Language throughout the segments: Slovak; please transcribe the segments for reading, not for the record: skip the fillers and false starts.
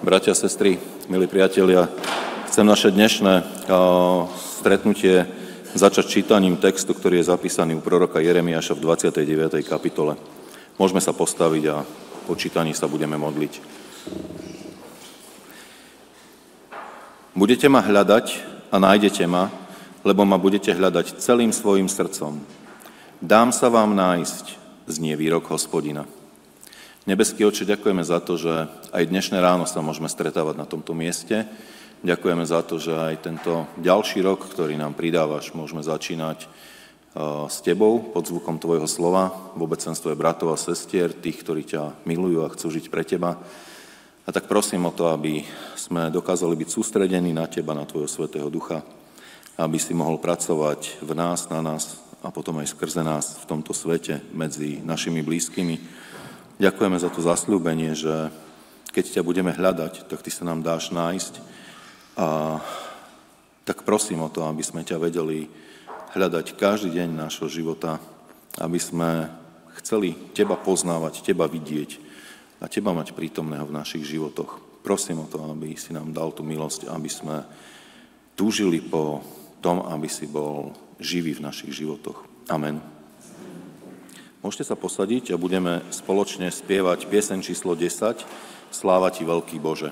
Bratia, sestry, milí priatelia, chcem naše dnešné stretnutie začať čítaním textu, ktorý je zapísaný u proroka Jeremiáša v 29. kapitole. Môžeme sa postaviť a po čítaní sa budeme modliť. Budete ma hľadať a nájdete ma, lebo ma budete hľadať celým svojim srdcom. Dám sa vám nájsť, znie výrok Hospodina. Nebeský Otče, ďakujeme za to, že aj dnešné ráno sa môžeme stretávať na tomto mieste. Ďakujeme za to, že aj tento ďalší rok, ktorý nám pridávaš, môžeme začínať s Tebou pod zvukom Tvojho slova, v obecenstve bratov a sestier, tých, ktorí ťa milujú a chcú žiť pre Teba. A tak prosím o to, aby sme dokázali byť sústredení na Teba, na Tvojho Svätého Ducha, aby si mohol pracovať v nás, na nás a potom aj skrze nás v tomto svete medzi našimi blízkymi. Ďakujeme za to zasľúbenie, že keď ťa budeme hľadať, tak Ty sa nám dáš nájsť. A tak prosím o to, aby sme ťa vedeli hľadať každý deň nášho života, aby sme chceli Teba poznávať, Teba vidieť a Teba mať prítomného v našich životoch. Prosím o to, aby si nám dal tú milosť, aby sme túžili po tom, aby si bol živý v našich životoch. Amen. Môžete sa posadiť a budeme spoločne spievať pieseň číslo 10 Sláva Ti, veľký Bože.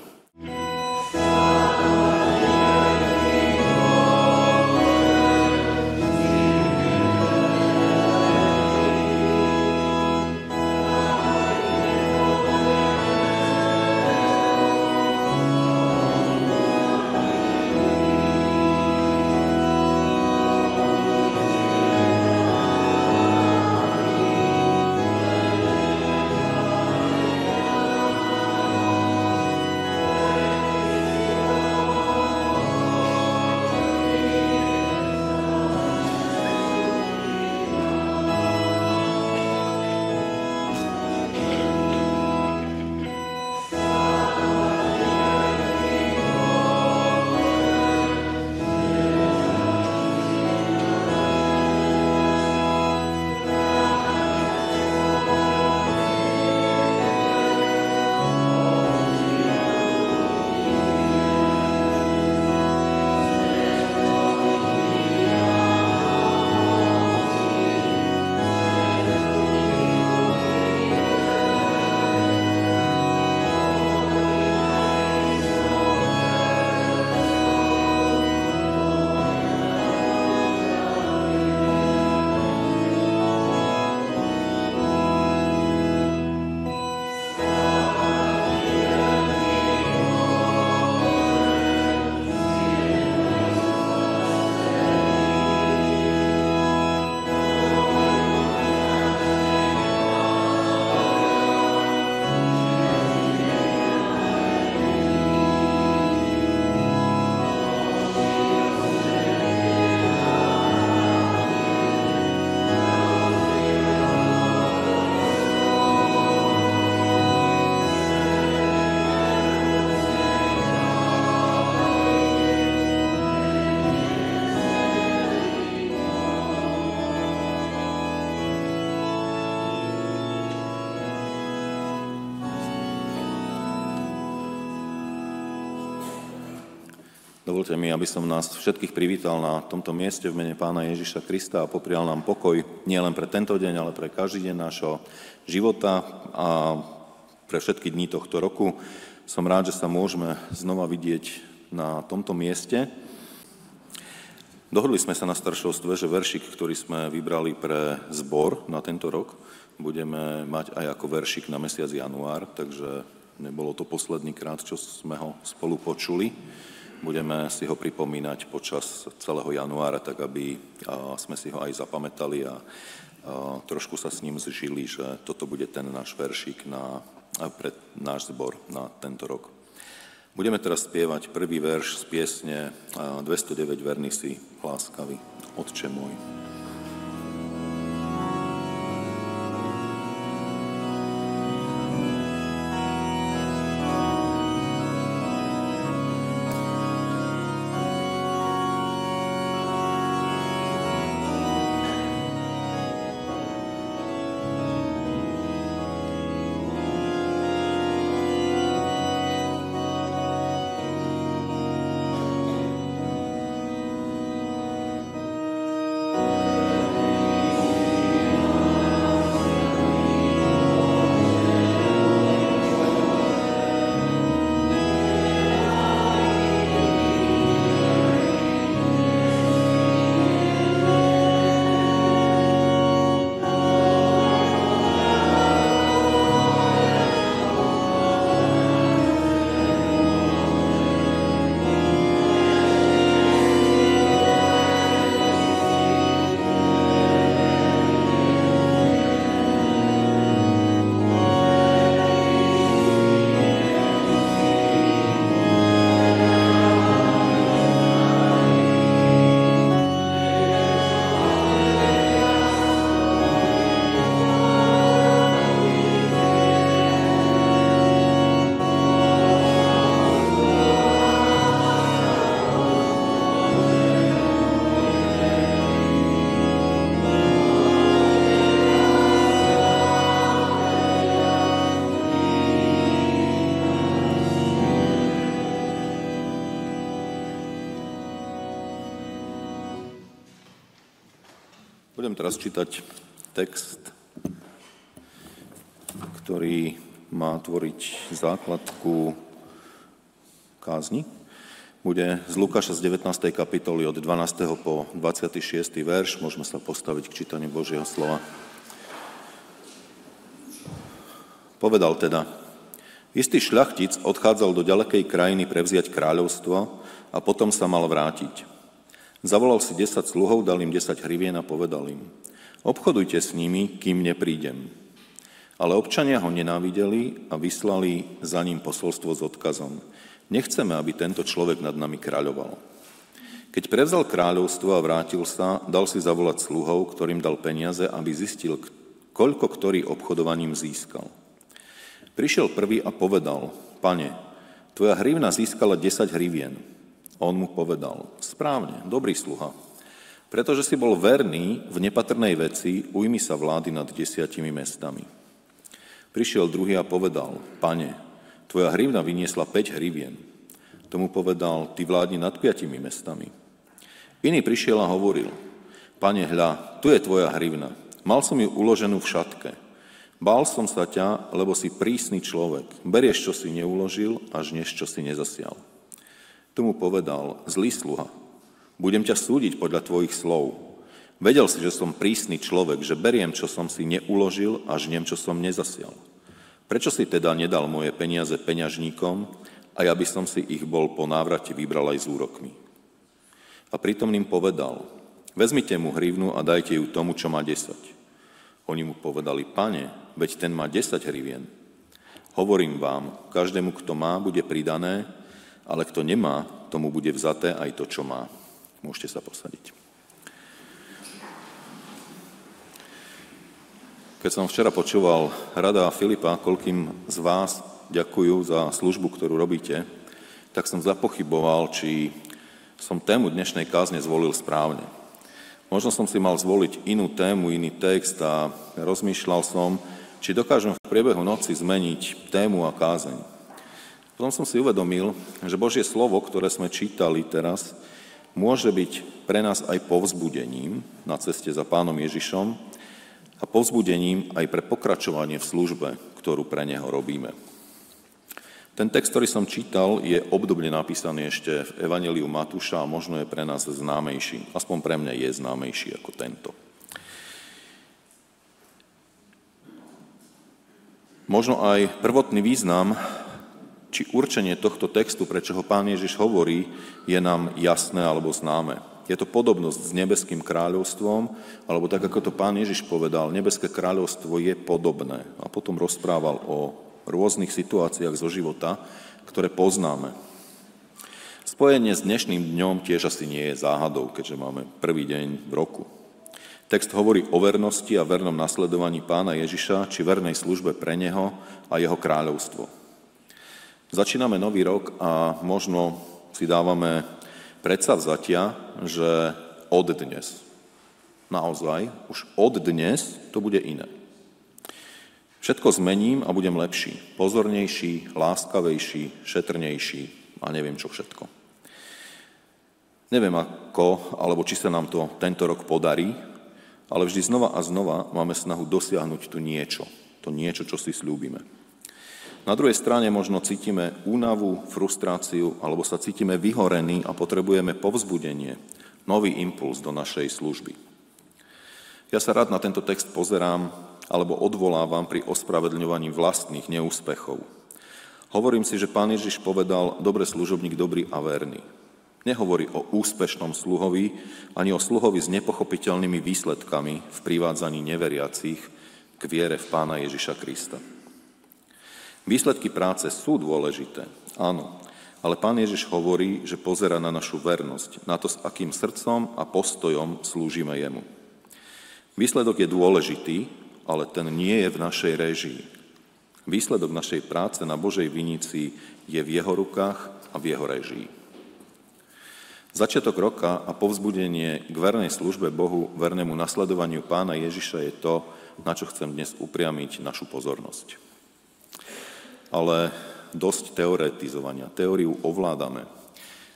Dovolte mi, aby som nás všetkých privítal na tomto mieste v mene Pána Ježiša Krista a poprial nám pokoj nielen pre tento deň, ale pre každý deň nášho života a pre všetky dni tohto roku. Som rád, že sa môžeme znova vidieť na tomto mieste. Dohodli sme sa na staršovstve, že veršik, ktorý sme vybrali pre zbor na tento rok, budeme mať aj ako veršik na mesiac január, takže nebolo to posledný krát, čo sme ho spolu počuli. Budeme si ho pripomínať počas celého januára, tak aby sme si ho aj zapamätali a trošku sa s ním zžili, že toto bude ten náš veršík pre náš zbor na tento rok. Budeme teraz spievať prvý verš z piesne 209 Verný si láskavý, Otče môj. Budem teraz čítať text, ktorý má tvoriť základku kázni. Bude z Lukáša z 19. kapitoly od 12. po 26. verš. Môžeme sa postaviť k čítaniu Božieho slova. Povedal teda: Istý šľachtic odchádzal do ďalekej krajiny prevziať kráľovstvo a potom sa mal vrátiť. Zavolal si 10 sluhov, dal im 10 hrivien a povedal im: Obchodujte s nimi, kým neprídem. Ale občania ho nenávideli a vyslali za ním posolstvo s odkazom: Nechceme, aby tento človek nad nami kráľoval. Keď prevzal kráľovstvo a vrátil sa, dal si zavolať sluhov, ktorým dal peniaze, aby zistil, koľko ktorý obchodovaním získal. Prišiel prvý a povedal: Pane, tvoja hrivna získala 10 hrivien. On mu povedal: Správne, dobrý sluha. Pretože si bol verný v nepatrnej veci, ujmi sa vlády nad 10 mestami. Prišiel druhý a povedal: Pane, tvoja hrivna vyniesla 5 hrivien. Tomu povedal: Ty vládni nad 5 mestami. Iný prišiel a hovoril: Pane, hľa, tu je tvoja hrivna. Mal som ju uloženú v šatke. Bál som sa ťa, lebo si prísny človek. Berieš, čo si neuložil, a žneš, čo si nezasial. Tomu povedal: Zlý sluha, budem ťa súdiť podľa tvojich slov. Vedel si, že som prísny človek, že beriem, čo som si neuložil, a žnem, čo som nezasial. Prečo si teda nedal moje peniaze peňažníkom, a ja by som si ich bol po návrate vybral aj s úrokmi? A prítomným povedal: Vezmite mu hrivnu a dajte ju tomu, čo má 10. Oni mu povedali: Pane, veď ten má 10 hrivien. Hovorím vám, každému, kto má, bude pridané, ale kto nemá, tomu bude vzaté aj to, čo má. Môžete sa posadiť. Keď som včera počúval Rada Filipa, koľkým z vás ďakujú za službu, ktorú robíte, tak som zapochyboval, či som tému dnešnej kázne zvolil správne. Možno som si mal zvoliť inú tému, iný text a rozmýšľal som, či dokážem v priebehu noci zmeniť tému a kázeň. Potom som si uvedomil, že Božie slovo, ktoré sme čítali teraz, môže byť pre nás aj povzbudením na ceste za Pánom Ježišom a povzbudením aj pre pokračovanie v službe, ktorú pre Neho robíme. Ten text, ktorý som čítal, je obdobne napísaný ešte v Evanjeliu Matúša a možno je pre nás známejší. Aspoň pre mňa je známejší ako tento. Možno aj prvotný význam či určenie tohto textu, prečo ho Pán Ježiš hovorí, je nám jasné alebo známe. Je to podobnosť s nebeským kráľovstvom, alebo tak, ako to Pán Ježiš povedal, nebeské kráľovstvo je podobné. A potom rozprával o rôznych situáciách zo života, ktoré poznáme. Spojenie s dnešným dňom tiež asi nie je záhadou, keďže máme prvý deň v roku. Text hovorí o vernosti a vernom nasledovaní Pána Ježiša, či vernej službe pre Neho a Jeho kráľovstvo. Začíname nový rok a možno si dávame predsavzatia, že od dnes, naozaj, už od dnes to bude iné. Všetko zmením a budem lepší, pozornejší, láskavejší, šetrnejší a neviem čo všetko. Neviem ako, alebo či sa nám to tento rok podarí, ale vždy znova a znova máme snahu dosiahnuť tu niečo, to niečo, čo si sľúbime. Na druhej strane možno cítime únavu, frustráciu, alebo sa cítime vyhorení a potrebujeme povzbudenie, nový impuls do našej služby. Ja sa rád na tento text pozerám alebo odvolávam pri ospravedľňovaní vlastných neúspechov. Hovorím si, že Pán Ježiš povedal: Dobre služobník, dobrý a verný. Nehovorí o úspešnom sluhovi, ani o sluhovi s nepochopiteľnými výsledkami v privádzaní neveriacich k viere v Pána Ježiša Krista. Výsledky práce sú dôležité, áno, ale Pán Ježiš hovorí, že pozerá na našu vernosť, na to, s akým srdcom a postojom slúžime Jemu. Výsledok je dôležitý, ale ten nie je v našej réžii. Výsledok našej práce na Božej vinici je v Jeho rukách a v Jeho réžii. Začiatok roka a povzbudenie k vernej službe Bohu, vernému nasledovaniu Pána Ježiša je to, na čo chcem dnes upriamiť našu pozornosť. Ale dosť teoretizovania. Teóriu ovládame.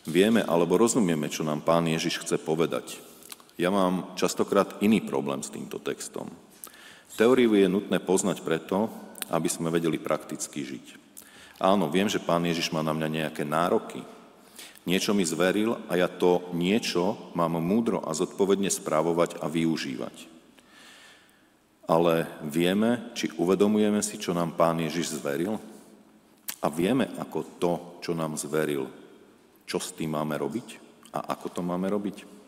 Vieme alebo rozumieme, čo nám Pán Ježiš chce povedať. Ja mám častokrát iný problém s týmto textom. Teóriu je nutné poznať preto, aby sme vedeli prakticky žiť. Áno, viem, že Pán Ježiš má na mňa nejaké nároky. Niečo mi zveril a ja to niečo mám múdro a zodpovedne správovať a využívať. Ale vieme, či uvedomujeme si, čo nám Pán Ježiš zveril? A vieme, ako to, čo nám zveril, čo s tým máme robiť a ako to máme robiť?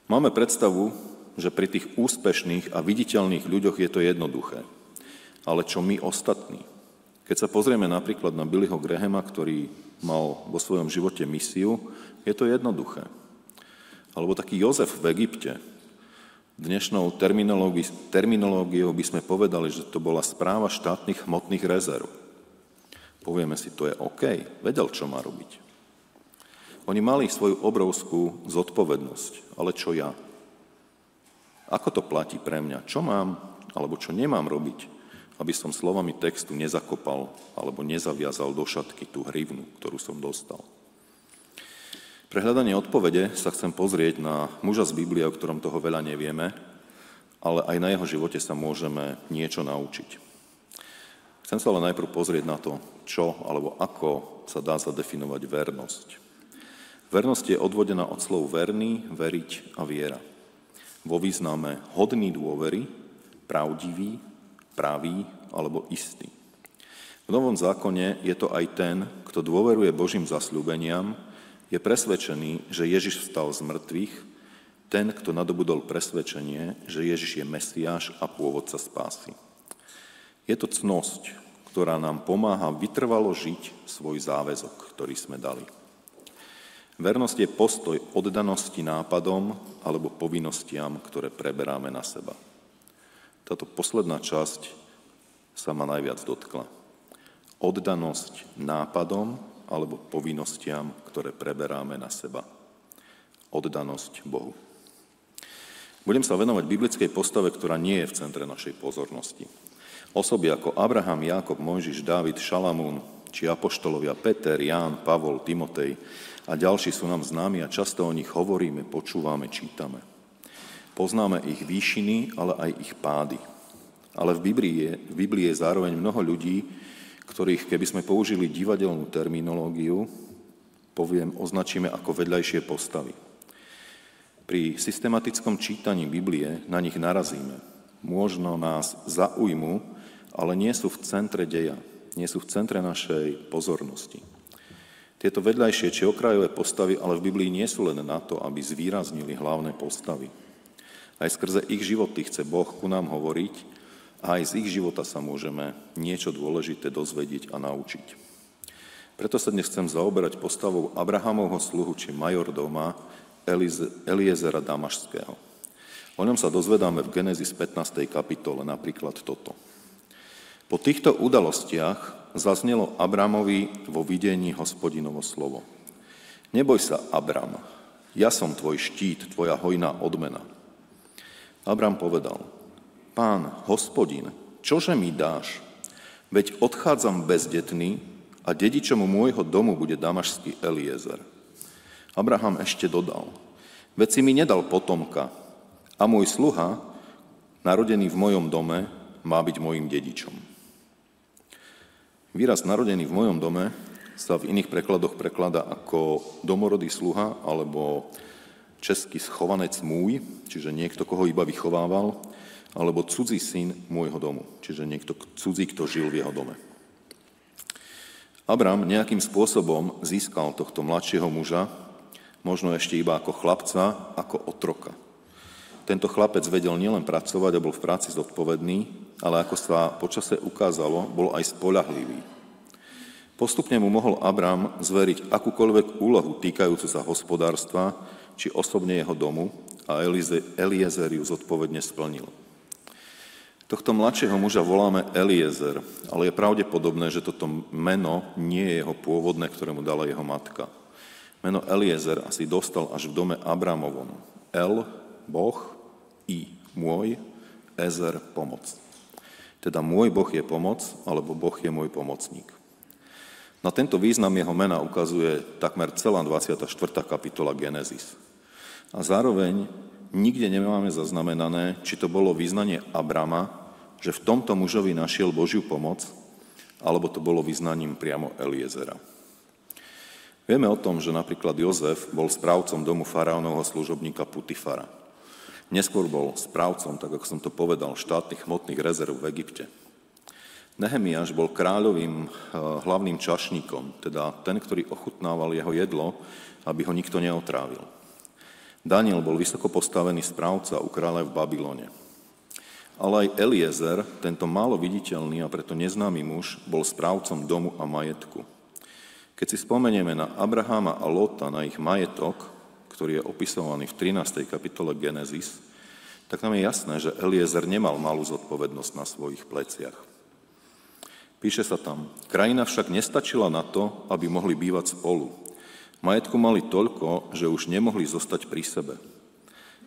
Máme predstavu, že pri tých úspešných a viditeľných ľuďoch je to jednoduché. Ale čo my ostatní? Keď sa pozrieme napríklad na Billyho Grahama, ktorý mal vo svojom živote misiu, je to jednoduché. Alebo taký Jozef v Egypte. Dnešnou terminológiou by sme povedali, že to bola správa štátnych hmotných rezerv. Povieme si, to je OK, vedel, čo má robiť. Oni mali svoju obrovskú zodpovednosť, ale čo ja? Ako to platí pre mňa? Čo mám alebo čo nemám robiť, aby som slovami textu nezakopal alebo nezaviazal do šatky tú hrivnu, ktorú som dostal? Pre hľadanie odpovede sa chcem pozrieť na muža z Biblie, o ktorom toho veľa nevieme, ale aj na jeho živote sa môžeme niečo naučiť. Chcem sa ale najprv pozrieť na to, čo alebo ako sa dá zadefinovať vernosť. Vernosť je odvodená od slov verný, veriť a viera. Vo význame hodný dôvery, pravdivý, pravý alebo istý. V Novom zákone je to aj ten, kto dôveruje Božím zasľúbeniam, je presvedčený, že Ježiš vstal z mŕtvych, ten, kto nadobudol presvedčenie, že Ježiš je Mesiáš a pôvodca spásy. Je to cnosť, ktorá nám pomáha vytrvalo žiť svoj záväzok, ktorý sme dali. Vernosť je postoj oddanosti nápadom alebo povinnostiam, ktoré preberáme na seba. Táto posledná časť sa ma najviac dotkla. Oddanosť nápadom alebo povinnostiam, ktoré preberáme na seba. Oddanosť Bohu. Budem sa venovať biblickej postave, ktorá nie je v centre našej pozornosti. Osoby ako Abraham, Jákob, Mojžiš, Dávid, Šalamún, či apoštolovia Peter, Ján, Pavol, Timotej a ďalší sú nám známi a často o nich hovoríme, počúvame, čítame. Poznáme ich výšiny, ale aj ich pády. Ale v Biblii je zároveň mnoho ľudí, ktorých, keby sme použili divadelnú terminológiu, označíme ako vedľajšie postavy. Pri systematickom čítaní Biblie na nich narazíme. Možno nás zaujmú, ale nie sú v centre deja, nie sú v centre našej pozornosti. Tieto vedľajšie či okrajové postavy ale v Biblii nie sú len na to, aby zvýraznili hlavné postavy. Aj skrze ich životy chce Boh ku nám hovoriť, a aj z ich života sa môžeme niečo dôležité dozvedieť a naučiť. Preto sa dnes chcem zaoberať postavou Abrahamovho sluhu či majordóma Eliezera Damašského. O ňom sa dozvedáme v Genesis 15. kapitole, napríklad toto. Po týchto udalostiach zaznelo Abramovi vo videní Hospodinovo slovo. Neboj sa, Abram, ja som tvoj štít, tvoja hojná odmena. Abram povedal, Pán, Hospodin, čože mi dáš? Veď odchádzam bezdetný a dedičom môjho domu bude damašský Eliezer. Abraham ešte dodal, veď si mi nedal potomka a môj sluha, narodený v mojom dome, má byť mojím dedičom. Výraz narodený v mojom dome sa v iných prekladoch prekladá ako domorodý sluha alebo český schovanec môj, čiže niekto, koho iba vychovával, alebo cudzí syn môjho domu, čiže niekto cudzí, kto žil v jeho dome. Abram nejakým spôsobom získal tohto mladšieho muža, možno ešte iba ako chlapca, ako otroka. Tento chlapec vedel nielen pracovať a bol v práci zodpovedný, ale ako sa počase ukázalo, bol aj spoľahlivý. Postupne mu mohol Abram zveriť akúkoľvek úlohu týkajúcu sa hospodárstva, či osobne jeho domu, a Eliezer ju zodpovedne splnil. Tohto mladšieho muža voláme Eliezer, ale je pravdepodobné, že toto meno nie je jeho pôvodné, ktoré mu dala jeho matka. Meno Eliezer asi dostal až v dome Abramovom. El, Boh, I, môj, Ezer, pomoc. Teda môj Boh je pomoc, alebo Boh je môj pomocník. Na tento význam jeho mena ukazuje takmer celá 24. kapitola Genesis. A zároveň nikde nemáme zaznamenané, či to bolo vyznanie Abrama, že v tomto mužovi našiel Božiu pomoc, alebo to bolo vyznaním priamo Eliezera. Vieme o tom, že napríklad Jozef bol správcom domu faraónovho služobníka Putifara. Neskôr bol správcom, tak ako som to povedal, štátnych hmotných rezerv v Egypte. Nehemiáš bol kráľovým hlavným čašníkom, teda ten, ktorý ochutnával jeho jedlo, aby ho nikto neotrávil. Daniel bol vysoko postavený správca u kráľa v Babylone. Ale aj Eliezer, tento málo viditeľný a preto neznámy muž, bol správcom domu a majetku. Keď si spomenieme na Abraháma a Lota, na ich majetok, ktorý je opisovaný v 13. kapitole Genesis, tak nám je jasné, že Eliezer nemal malú zodpovednosť na svojich pleciach. Píše sa tam, krajina však nestačila na to, aby mohli bývať spolu. Majetku mali toľko, že už nemohli zostať pri sebe.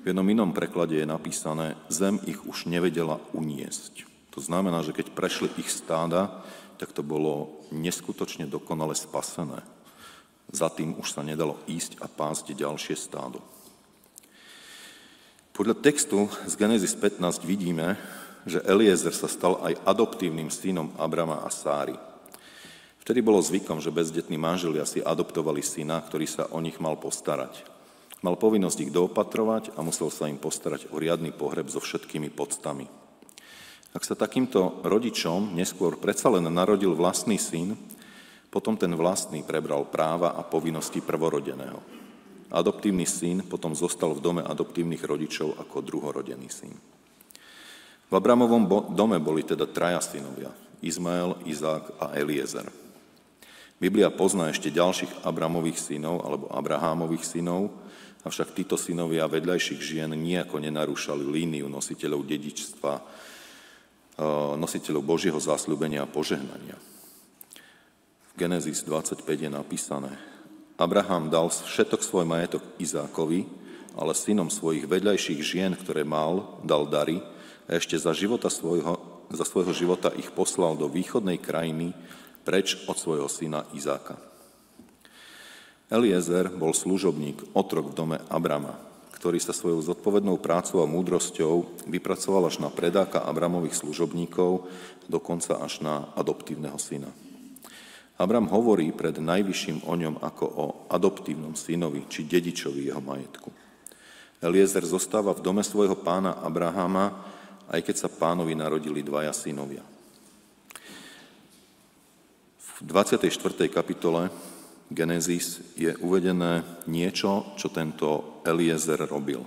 V jednom inom preklade je napísané, zem ich už nevedela uniesť. To znamená, že keď prešli ich stáda, tak to bolo neskutočne dokonale spasené. Za tým už sa nedalo ísť a pásť ďalšie stádo. Podľa textu z Genesis 15 vidíme, že Eliezer sa stal aj adoptívnym synom Abrama a Sáry. Vtedy bolo zvykom, že bezdetní manželia si adoptovali syna, ktorý sa o nich mal postarať. Mal povinnosť ich doopatrovať a musel sa im postarať o riadny pohreb so všetkými poctami. Ak sa takýmto rodičom neskôr predsa len narodil vlastný syn, potom ten vlastný prebral práva a povinnosti prvorodeného. Adoptívny syn potom zostal v dome adoptívnych rodičov ako druhorodený syn. V Abramovom dome boli teda traja synovia, Izmael, Izák a Eliezer. Biblia pozná ešte ďalších Abramových synov alebo Abrahámových synov, avšak títo synovia vedľajších žien nijako nenarúšali líniu nositeľov dedičstva, nositeľov Božieho zasľúbenia a požehnania. V Genesis 25 je napísané, Abraham dal všetok svoj majetok Izákovi, ale synom svojich vedľajších žien, ktoré mal, dal dary a ešte za svojho života ich poslal do východnej krajiny preč od svojho syna Izáka. Eliezer bol služobník, otrok v dome Abrama, ktorý sa svojou zodpovednou prácou a múdrosťou vypracoval až na predáka Abramových služobníkov, dokonca až na adoptívneho syna. Abram hovorí pred najvyšším o ňom ako o adoptívnom synovi či dedičovi jeho majetku. Eliezer zostáva v dome svojho pána Abraháma, aj keď sa pánovi narodili dvaja synovia. V 24. kapitole Genesis je uvedené niečo, čo tento Eliezer robil.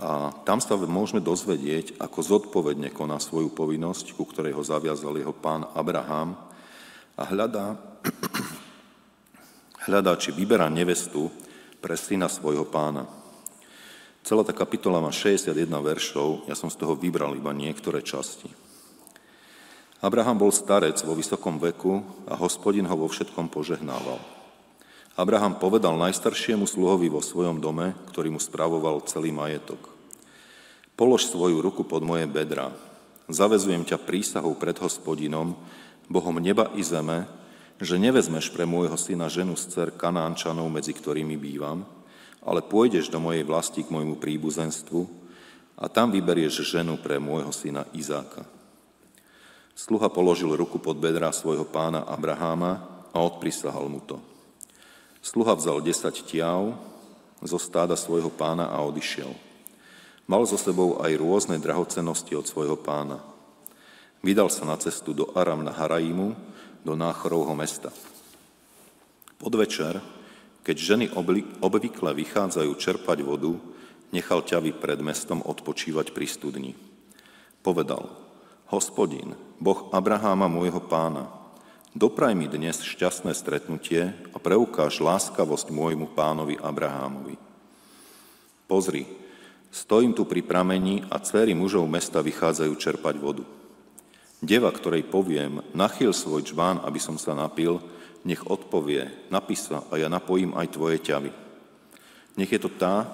A tam sa môžeme dozvedieť, ako zodpovedne koná svoju povinnosť, ku ktorej ho zaviazal jeho pán Abraham, a hľadá, či vyberá nevestu pre syna svojho pána. Celá tá kapitola má 61 veršov, ja som z toho vybral iba niektoré časti. Abraham bol starec vo vysokom veku a Hospodin ho vo všetkom požehnával. Abraham povedal najstaršiemu sluhovi vo svojom dome, ktorý mu spravoval celý majetok. Polož svoju ruku pod moje bedrá. Zavezujem ťa prísahou pred Hospodinom, Bohom neba i zeme, že nevezmeš pre môjho syna ženu z dcer Kanánčanov, medzi ktorými bývam, ale pôjdeš do mojej vlasti k môjmu príbuzenstvu a tam vyberieš ženu pre môjho syna Izáka. Sluha položil ruku pod bedrá svojho pána Abraháma a odprisahal mu to. Sluha vzal 10 tiav zo stáda svojho pána a odišiel. Mal so sebou aj rôzne drahocennosti od svojho pána. Vydal sa na cestu do Aram na Haraimu, do Náchorovho mesta. Podvečer, keď ženy obvykle vychádzajú čerpať vodu, nechal ťavy pred mestom odpočívať pri studni. Povedal, Hospodin, Boh Abraháma môjho pána, dopraj mi dnes šťastné stretnutie a preukáž láskavosť môjmu pánovi Abrahámovi. Pozri, stojím tu pri prameni a dcéry mužov mesta vychádzajú čerpať vodu. Deva, ktorej poviem, nachyl svoj džbán, aby som sa napil, nech odpovie, napí sa a ja napojím aj tvoje ťavy. Nech je to tá,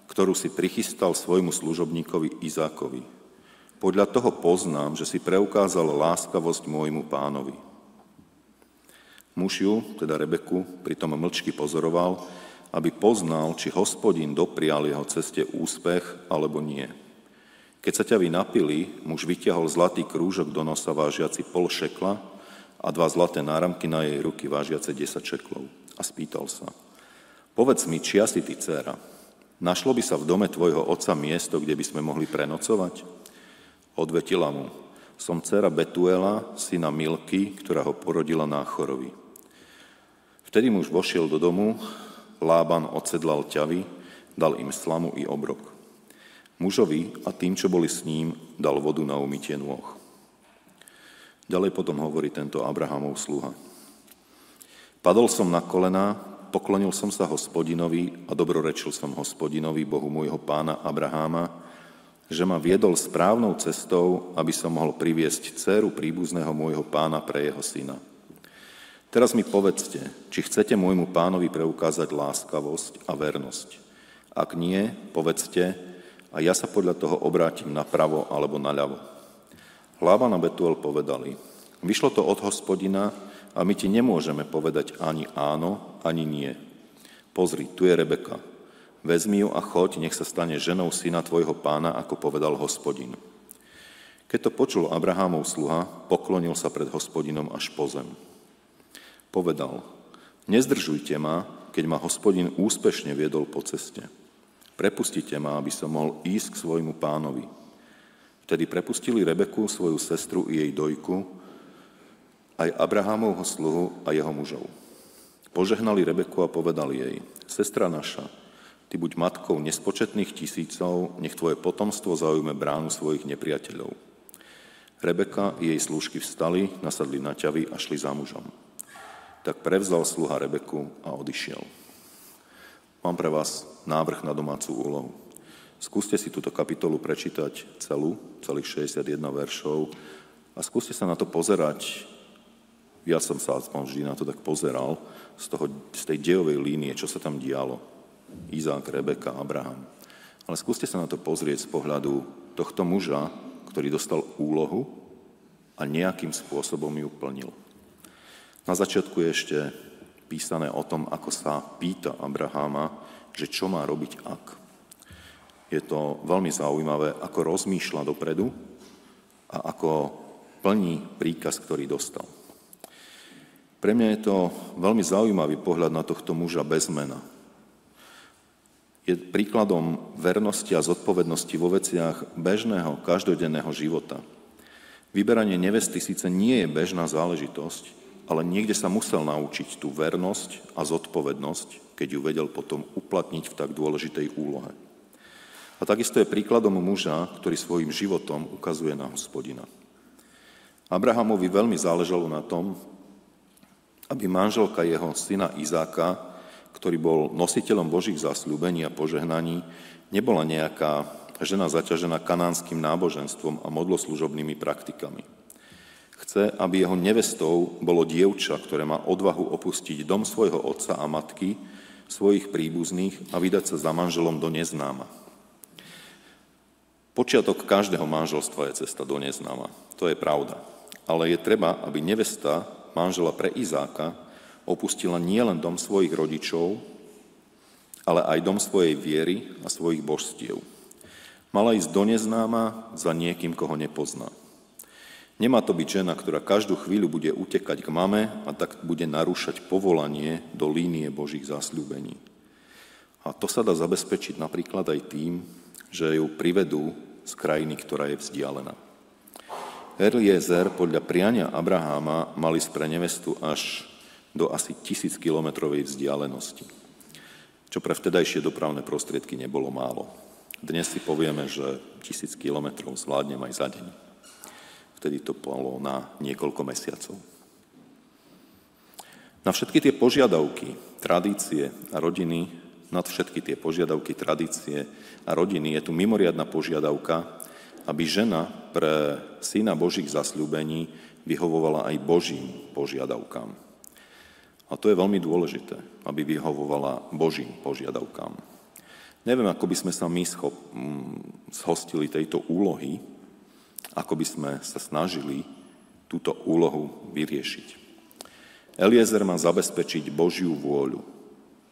ktorú si prichystal svojmu služobníkovi Izákovi. Podľa toho poznám, že si preukázal láskavosť môjmu pánovi. Muž ju, teda Rebeku, pritom mlčky pozoroval a aby poznal, či Hospodin doprial jeho ceste úspech alebo nie. Keď sa ťavy napili, muž vytiahol zlatý krúžok do nosa vážiaci 0,5 šekla a 2 zlaté náramky na jej ruky vážiace 10 šeklov. A spýtal sa: povedz mi, čia si ty, dcéra, našlo by sa v dome tvojho otca miesto, kde by sme mohli prenocovať? Odvetila mu: som dcéra Betuela, syna Milky, ktorá ho porodila Náchorovi. Vtedy muž vošiel do domu, Lában odsedlal ťavy, dal im slamu i obrok. Mužovi a tým, čo boli s ním, dal vodu na umytie nôh. Ďalej potom hovorí tento Abrahamov sluha: padol som na kolená, poklonil som sa Hospodinovi a dobrorečil som Hospodinovi, Bohu môjho pána Abraháma, že ma viedol správnou cestou, aby som mohol priviesť dcéru príbuzného môjho pána pre jeho syna. Teraz mi povedzte, či chcete môjmu pánovi preukázať láskavosť a vernosť. Ak nie, povedzte, a ja sa podľa toho obrátim napravo alebo naľavo. Lában a Betuel povedali: vyšlo to od Hospodina a my ti nemôžeme povedať ani áno, ani nie. Pozri, tu je Rebeka. Vezmi ju a choď, nech sa stane ženou syna tvojho pána, ako povedal Hospodin. Keď to počul Abrahámov sluha, poklonil sa pred Hospodinom až po zem. Povedal: nezdržujte ma, keď ma Hospodin úspešne viedol po ceste. Prepustite ma, aby som mohol ísť k svojmu pánovi. Vtedy prepustili Rebeku, svoju sestru i jej dojku, aj Abrahámovho sluhu a jeho mužov. Požehnali Rebeku a povedali jej: sestra naša, ty buď matkou nespočetných tisícov, nech tvoje potomstvo zaujme bránu svojich nepriateľov. Rebeka i jej slúžky vstali, nasadli na ťavy a šli za mužom. Tak prevzal sluha Rebeku a odišiel. Mám pre vás návrh na domácu úlohu. Skúste si túto kapitolu prečítať celých 61 veršov a skúste sa na to pozerať. Ja som sa aspoň vždy na to tak pozeral z tej dejovej línie, čo sa tam dialo. Izák, Rebeka, Abraham. Ale skúste sa na to pozrieť z pohľadu tohto muža, ktorý dostal úlohu a nejakým spôsobom ju plnil. Na začiatku je ešte písané o tom, ako sa pýta Abraháma, že čo má robiť ak. Je to veľmi zaujímavé, ako rozmýšľa dopredu a ako plní príkaz, ktorý dostal. Pre mňa je to veľmi zaujímavý pohľad na tohto muža bez mena. Je príkladom vernosti a zodpovednosti vo veciach bežného, každodenného života. Vyberanie nevesty síce nie je bežná záležitosť, ale niekde sa musel naučiť tú vernosť a zodpovednosť, keď ju vedel potom uplatniť v tak dôležitej úlohe. A takisto je príkladom muža, ktorý svojim životom ukazuje na Hospodina. Abrahamovi veľmi záležalo na tom, aby manželka jeho syna Izáka, ktorý bol nositeľom Božích zasľúbení a požehnaní, nebola nejaká žena zaťažená kanánskym náboženstvom a modloslužobnými praktikami. Chce, aby jeho nevestou bolo dievča, ktoré má odvahu opustiť dom svojho otca a matky, svojich príbuzných a vydať sa za manželom do neznáma. Počiatok každého manželstva je cesta do neznáma. To je pravda. Ale je treba, aby nevesta manžela pre Izáka opustila nielen dom svojich rodičov, ale aj dom svojej viery a svojich božstiev. Mala ísť do neznáma za niekým, koho nepozná. Nemá to byť žena, ktorá každú chvíľu bude utekať k mame a tak bude narúšať povolanie do línie Božích zasľúbení. A to sa dá zabezpečiť napríklad aj tým, že ju privedú z krajiny, ktorá je vzdialená. Eliezer podľa priania Abraháma mal ísť pre nevestu až do asi 1000-kilometrovej vzdialenosti, čo pre vtedajšie dopravné prostriedky nebolo málo. Dnes si povieme, že 1000 kilometrov zvládnem aj za deň. Vtedy to bolo na niekoľko mesiacov. Na všetky tie požiadavky, tradície a rodiny, nad všetky tie požiadavky, tradície a rodiny je tu mimoriadna požiadavka, aby žena pre syna Božích zasľúbení vyhovovala aj Božím požiadavkám. A to je veľmi dôležité, aby vyhovovala Božím požiadavkám. Neviem, ako by sme sa my zhostili tejto úlohy, ako by sme sa snažili túto úlohu vyriešiť. Eliezer má zabezpečiť Božiu vôľu.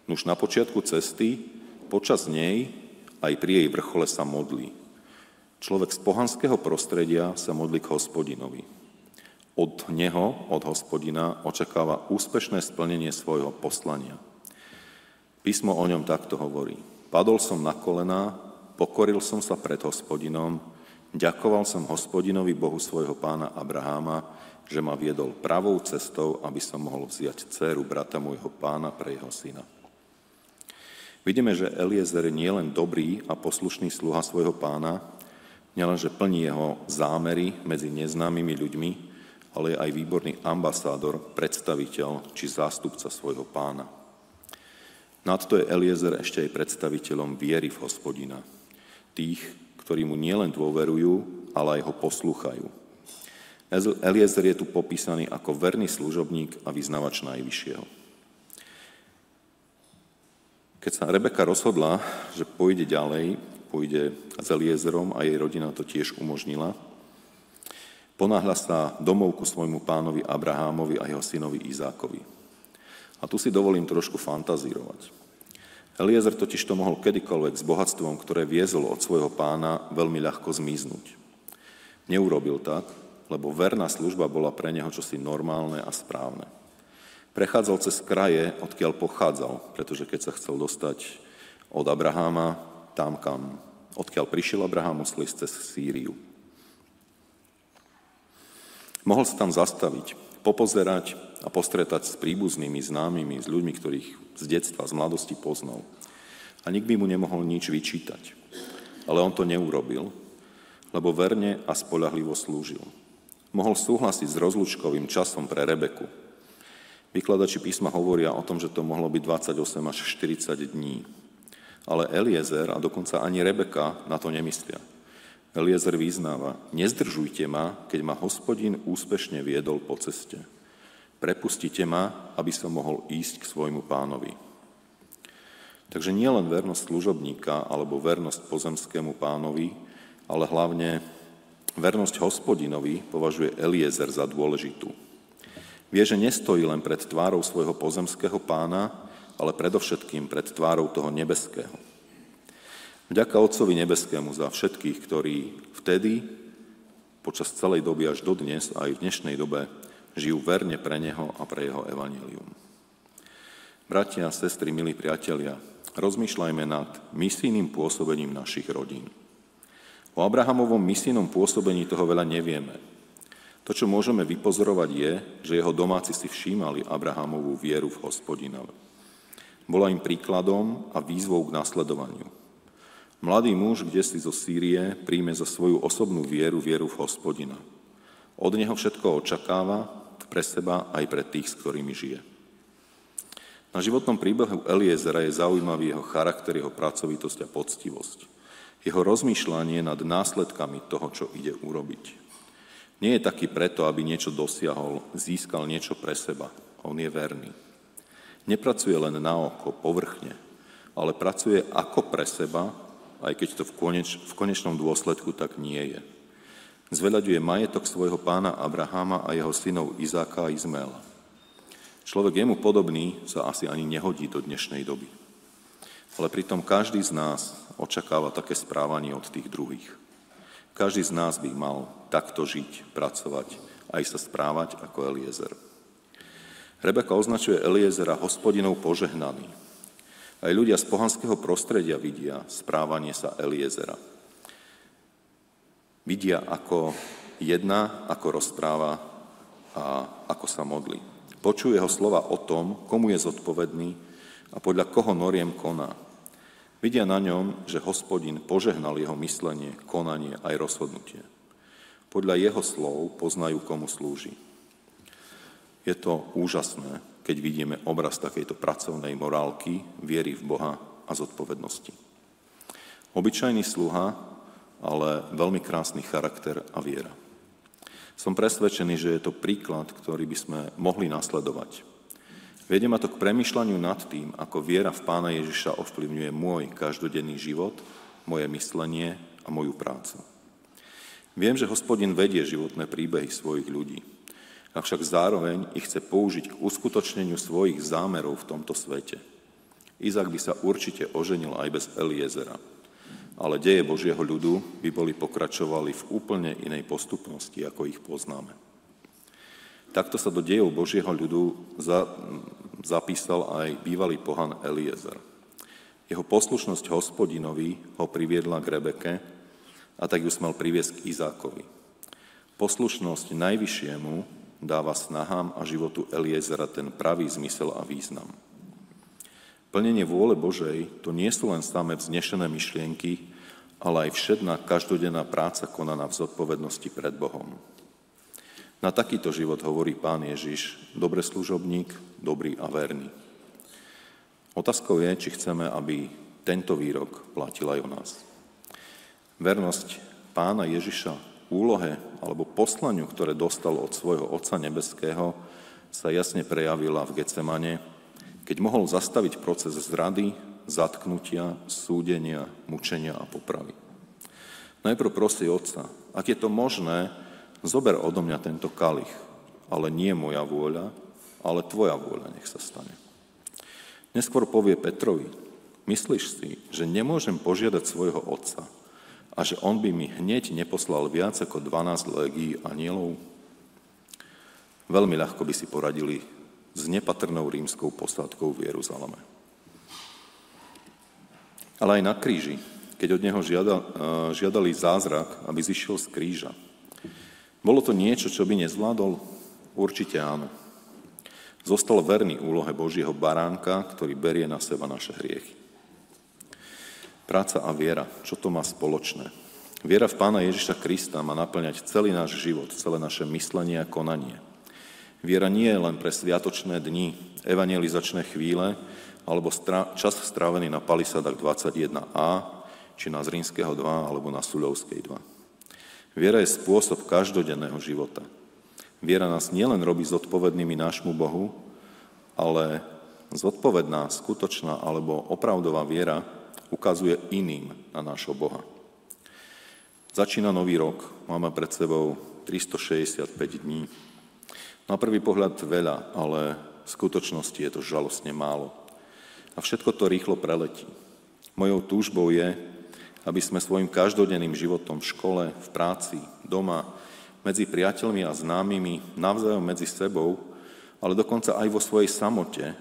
Nuž na počiatku cesty, počas nej, aj pri jej vrchole sa modlí. Človek z pohanského prostredia sa modlí k Hospodinovi. Od neho, od Hospodina, očakáva úspešné splnenie svojho poslania. Písmo o ňom takto hovorí. Padol som na kolená, pokoril som sa pred Hospodinom, ďakoval som Hospodinovi, Bohu svojho pána Abraháma, že ma viedol pravou cestou, aby som mohol vziať dcéru brata môjho pána pre jeho syna. Vidíme, že Eliezer nie len dobrý a poslušný sluha svojho pána, nielenže plní jeho zámery medzi neznámymi ľuďmi, ale je aj výborný ambasádor, predstaviteľ či zástupca svojho pána. Nadto je Eliezer ešte aj predstaviteľom viery v Hospodina. Tých, ktorí mu nielen dôverujú, ale aj ho poslúchajú. Eliezer je tu popísaný ako verný služobník a vyznavač Najvyššieho. Keď sa Rebeka rozhodla, že pôjde ďalej, pôjde s Eliezerom a jej rodina to tiež umožnila, ponáhľa sa domov ku svojmu pánovi Abrahámovi a jeho synovi Izákovi. A tu si dovolím trošku fantazírovať. Eliezer totiž to mohol kedykoľvek s bohatstvom, ktoré viezol od svojho pána, veľmi ľahko zmiznúť. Neurobil tak, lebo verná služba bola pre neho čosi normálne a správne. Prechádzal cez kraje, odkiaľ pochádzal, pretože keď sa chcel dostať od Abraháma, tam, odkiaľ prišiel Abrahám, musel ísť cez Sýriu. Mohol sa tam zastaviť, popozerať a postretať s príbuznými, známymi, s ľuďmi, ktorých z detstva, z mladosti poznal. A nik by mu nemohol nič vyčítať. Ale on to neurobil, lebo verne a spoľahlivo slúžil. Mohol súhlasiť s rozlúčkovým časom pre Rebeku. Vykladači písma hovoria o tom, že to mohlo byť 28 až 40 dní. Ale Eliezer a dokonca ani Rebeka na to nemyslia. Eliezer vyznáva, nezdržujte ma, keď ma Hospodin úspešne viedol po ceste. Prepustite ma, aby som mohol ísť k svojmu pánovi. Takže nie len vernosť služobníka alebo vernosť pozemskému pánovi, ale hlavne vernosť Hospodinovi považuje Eliezer za dôležitú. Vie, že nestojí len pred tvárou svojho pozemského pána, ale predovšetkým pred tvárou toho nebeského. Vďaka Otcovi nebeskému za všetkých, ktorí vtedy, počas celej doby až dodnes, aj v dnešnej dobe, žijú verne pre Neho a pre Jeho evanjelium. Bratia, sestry, milí priatelia, rozmýšľajme nad misijným pôsobením našich rodín. O Abrahamovom misijnom pôsobení toho veľa nevieme. To, čo môžeme vypozorovať, je, že jeho domáci si všímali Abrahamovú vieru v Hospodina. Bola im príkladom a výzvou k nasledovaniu. Mladý muž, kdesi zo Sýrie, príjme za svoju osobnú vieru v Hospodina. Od neho všetko očakáva, pre seba aj pre tých, s ktorými žije. Na životnom príbehu Eliezera je zaujímavý jeho charakter, jeho pracovitosť a poctivosť. Jeho rozmýšľanie nad následkami toho, čo ide urobiť. Nie je taký preto, aby niečo dosiahol, získal niečo pre seba. On je verný. Nepracuje len na oko, povrchne, ale pracuje ako pre seba, aj keď to v konečnom dôsledku tak nie je. Zveľaďuje majetok svojho pána Abraháma a jeho synov Izáka a Izmaela. Človek jemu podobný sa asi ani nehodí do dnešnej doby. Ale pritom každý z nás očakáva také správanie od tých druhých. Každý z nás by mal takto žiť, pracovať, aj sa správať ako Eliezer. Rebeka označuje Eliezera Hospodinov požehnaný. Aj ľudia z pohanského prostredia vidia správanie sa Eliezera. Vidia, ako jedná, ako rozpráva a ako sa modlí. Počujú jeho slova o tom, komu je zodpovedný a podľa koho noriem koná. Vidia na ňom, že Hospodin požehnal jeho myslenie, konanie aj rozhodnutie. Podľa jeho slov poznajú, komu slúži. Je to úžasné, keď vidíme obraz takejto pracovnej morálky, viery v Boha a zodpovednosti. Obyčajný sluha, ale veľmi krásny charakter a viera. Som presvedčený, že je to príklad, ktorý by sme mohli nasledovať. Vedie ma to k premýšľaniu nad tým, ako viera v Pána Ježiša ovplyvňuje môj každodenný život, moje myslenie a moju prácu. Viem, že Hospodin vedie životné príbehy svojich ľudí, avšak zároveň ich chce použiť k uskutočneniu svojich zámerov v tomto svete. Izák by sa určite oženil aj bez Eliezera, ale deje Božieho ľudu by pokračovali v úplne inej postupnosti, ako ich poznáme. Takto sa do dejov Božieho ľudu zapísal aj bývalý pohan Eliezer. Jeho poslušnosť Hospodinovi ho priviedla k Rebeke a tak ju smal priviesť k Izákovi. Poslušnosť Najvyššiemu dáva snahám a životu Eliezera ten pravý zmysel a význam. Plnenie vôle Božej to nie sú len samé vznešené myšlienky, ale aj všedná každodenná práca konaná v zodpovednosti pred Bohom. Na takýto život hovorí Pán Ježiš, dobre služobník, dobrý a verný. Otázkou je, či chceme, aby tento výrok platil aj o nás. Vernosť Pána Ježiša úlohe alebo poslaniu, ktoré dostal od svojho Otca nebeského, sa jasne prejavila v Getsemane, keď mohol zastaviť proces zrady, zatknutia, súdenia, mučenia a popravy. Najprv prosí Otca, ak je to možné, zober odo mňa tento kalich, ale nie moja vôľa, ale tvoja vôľa nech sa stane. Neskôr povie Petrovi, myslíš si, že nemôžem požiadať svojho Otca a že on by mi hneď neposlal viac ako 12 légií anielov? Veľmi ľahko by si poradili s nepatrnou rímskou posádkou v Jeruzaleme. Ale aj na kríži, keď od neho žiadali zázrak, aby zišiel z kríža, bolo to niečo, čo by nezvládol? Určite áno. Zostal verný úlohe Božieho baránka, ktorý berie na seba naše hriechy. Práca a viera, čo to má spoločné? Viera v Pána Ježiša Krista má naplňať celý náš život, celé naše myslenie a konanie. Viera nie je len pre sviatočné dni, evangelizačné chvíle alebo čas strávený na palisadách 21a, či na Zrinského 2 alebo na Suľovskej 2. Viera je spôsob každodenného života. Viera nás nielen robí zodpovednými nášmu Bohu, ale zodpovedná, skutočná alebo opravdová viera ukazuje iným na nášho Boha. Začína nový rok, máme pred sebou 365 dní. Na prvý pohľad veľa, ale v skutočnosti je to žalostne málo. A všetko to rýchlo preletí. Mojou túžbou je, aby sme svojim každodenným životom v škole, v práci, doma, medzi priateľmi a známymi, navzájom medzi sebou, ale dokonca aj vo svojej samote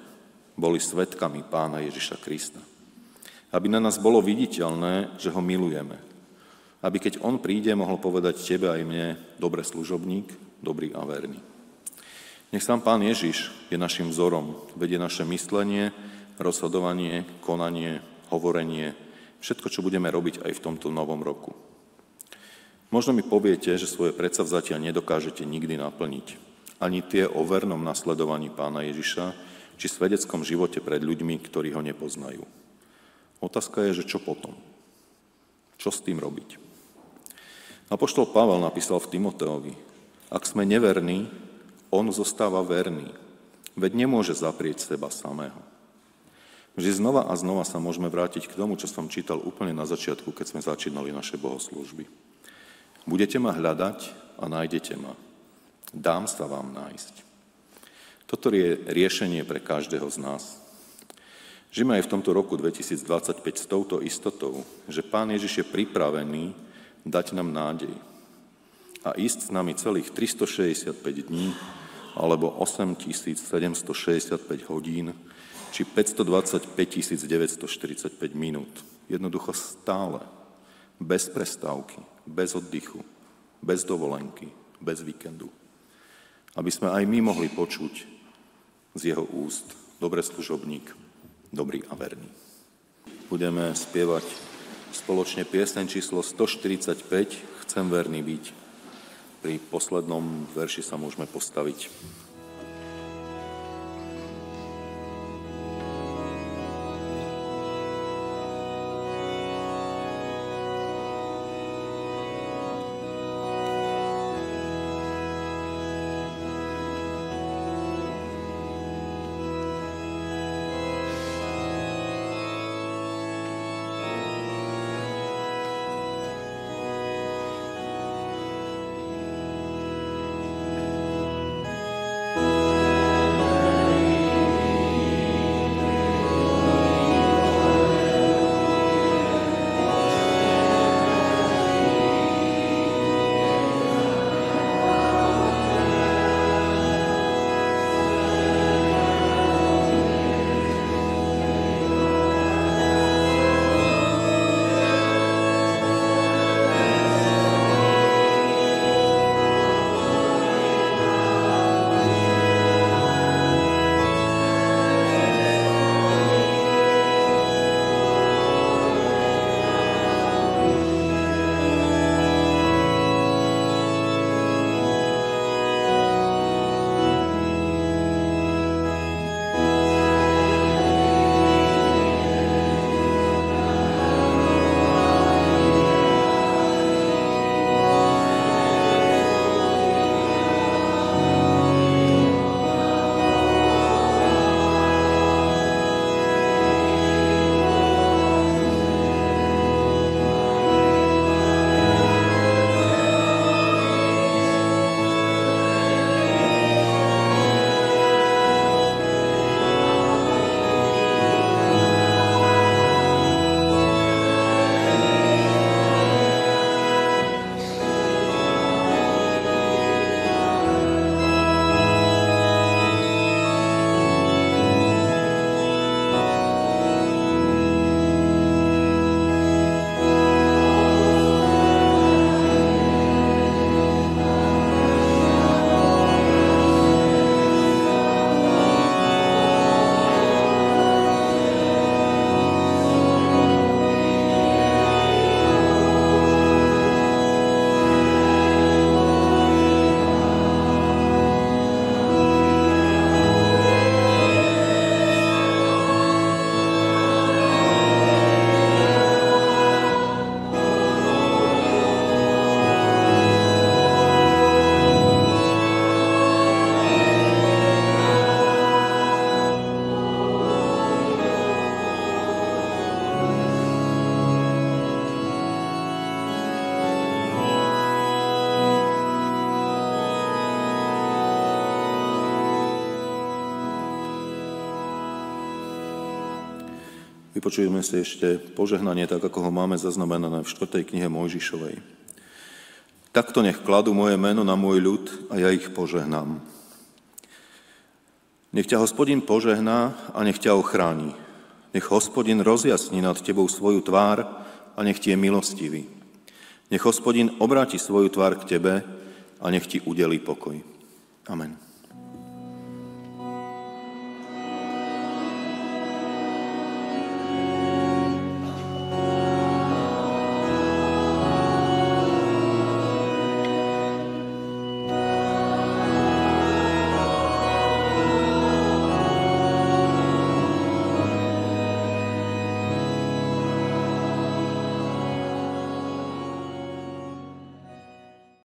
boli svedkami Pána Ježiša Krista. Aby na nás bolo viditeľné, že ho milujeme. Aby keď on príde, mohol povedať tebe aj mne, dobre služobník, dobrý a verný. Nech sám Pán Ježiš je našim vzorom, vedie naše myslenie, rozhodovanie, konanie, hovorenie, všetko, čo budeme robiť aj v tomto novom roku. Možno mi poviete, že svoje predsavzatia nedokážete nikdy naplniť. Ani tie o vernom nasledovaní Pána Ježiša, či svedeckom živote pred ľuďmi, ktorí ho nepoznajú. Otázka je, že čo potom? Čo s tým robiť? Apoštol Pavel napísal v Timoteovi, ak sme neverní, on zostáva verný, veď nemôže zaprieť seba samého. Vždy znova a znova sa môžeme vrátiť k tomu, čo som čítal úplne na začiatku, keď sme začínali naše bohoslúžby. Budete ma hľadať a nájdete ma. Dám sa vám nájsť. Toto je riešenie pre každého z nás. Žijeme aj v tomto roku 2025 s touto istotou, že Pán Ježiš je pripravený dať nám nádej a ísť s nami celých 365 dní alebo 8765 hodín či 525 945 minút. Jednoducho stále, bez prestávky, bez oddychu, bez dovolenky, bez víkendu. Aby sme aj my mohli počuť z jeho úst, dobre služobník, dobrý a verný. Budeme spievať spoločne pieseň číslo 145, Chcem verný byť. Pri poslednom verši sa môžeme postaviť. Vypočujeme si ešte požehnanie, tak ako ho máme zaznamenané v 4. knihe Mojžišovej. Takto nech kladú moje meno na môj ľud a ja ich požehnám. Nech ťa Hospodin požehná a nech ťa ochráni. Nech Hospodin rozjasní nad tebou svoju tvár a nech ti je milostivý. Nech Hospodin obráti svoju tvár k tebe a nech ti udelí pokoj. Amen.